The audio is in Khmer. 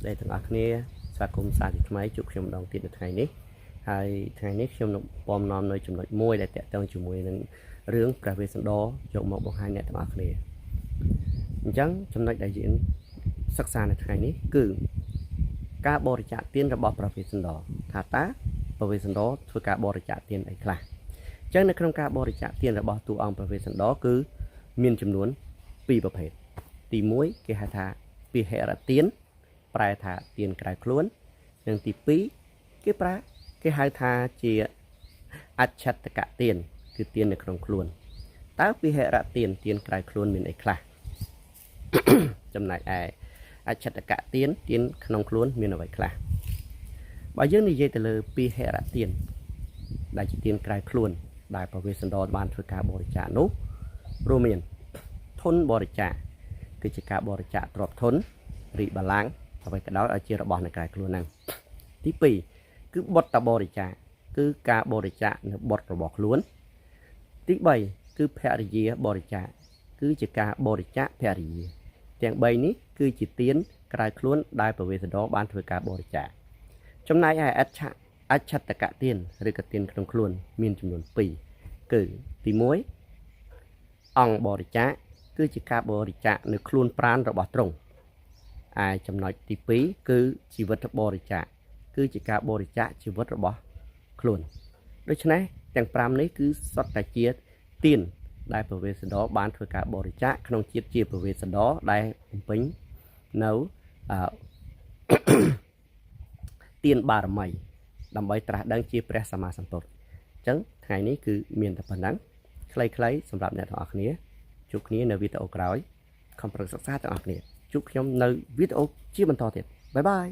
ស្ដីទាំងអស់គ្នាស្វាគមន៍សាជាថ្មីជួបខ្ញុំម្ដងទៀតនៅថ្ងៃនេះហើយថ្ងៃនេះខ្ញុំនឹងពំនាំនៅចំណុចមួយដែលតាក់ទងជាមួយនឹងរឿងព្រះវេស្សន្តរយកមកបង្ហាញអ្នកទាំងអស់គ្នាអញ្ចឹងចំណុចដែលយើងសិក្សានៅថ្ងៃនេះគឺការបរិច្ចាគទានរបស់ព្រះវេស្សន្តរថាតើព្រះវេស្សន្តរធ្វើការបរិច្ចាគទានអីខ្លះអញ្ចឹងនៅក្នុងការបរិច្ចាគទានរបស់តួអង្គព្រះវេស្សន្តរគឺមានចំនួន2ប្រភេទទី1គេហៅថាពិហិរទានប្រែថាទានក្រៅខ្លួននិងទី2គេហៅថាជាអច្ឆតកទានគឺទាននៅក្នុងខ្លួនតើពិហិរទានទានក្រៅខ្លួនមានអីខ្លះ ចំណែកឯអច្ឆតកទានទានក្នុងខ្លួនមានអ្វីខ្លះបើយើងនិយាយទៅលើពិហិរទានដែលជាទានក្រៅខ្លួនដែលព្រះវេស្សន្តរបានធ្វើការបរិច្ចាគនោះរួមមានធនបរិច្ចាគគឺជាការបរិច្ចាគទ្រព្យធនរីបលាំងអ្វីក៏ដោយឲ្យជារបស់នៅក្រៅខ្លួនហ្នឹងទី2គឺបុត្របរិច្ចាគគឺការបរិច្ចាគនៅបុត្ររបស់ខ្លួនទី3គឺភរិយាបរិច្ចាគគឺជាការបរិច្ចាគភរិយាទាំង3នេះគឺជាទានក្រៅខ្លួនដែលព្រះវេស្សន្តរបានធ្វើការបរិច្ចាគចំណែកឯអច្ឆតកទានឬក៏ទានក្នុងខ្លួនមានចំនួន2គឺទី1អង្គបរិច្ចាគគឺជាការបរិច្ចាគនៅខ្លួនប្រាណរបស់ទ្រង់ឯចំណុចទី2គឺជីវិតបរិច្ចាគគឺជាការបរិច្ចាគជីវិតរបស់ខ្លួនដូច្នេះទាំង5នេះគឺសុទ្ធតែជាទានដែលព្រះវេស្សន្តរបានធ្វើការបរិច្ចាគក្នុងជាតិជាព្រះវេស្សន្តរដែលបំពេញនៅទានបារមីដើម្បីត្រាស់ដឹងជាព្រះសម្មាសម្ពុទ្ធអញ្ចឹងថ្ងៃនេះគឺមានតែប៉ុណ្ណឹងខ្លីៗសម្រាប់អ្នកទាំងអស់គ្នាជួបគ្នានៅវីដេអូក្រោយខំប្រឹងសិក្សាទាំងអស់គ្នាជួបខ្ញុំនៅវីដេអូជាបន្តទៀតបាយបាយ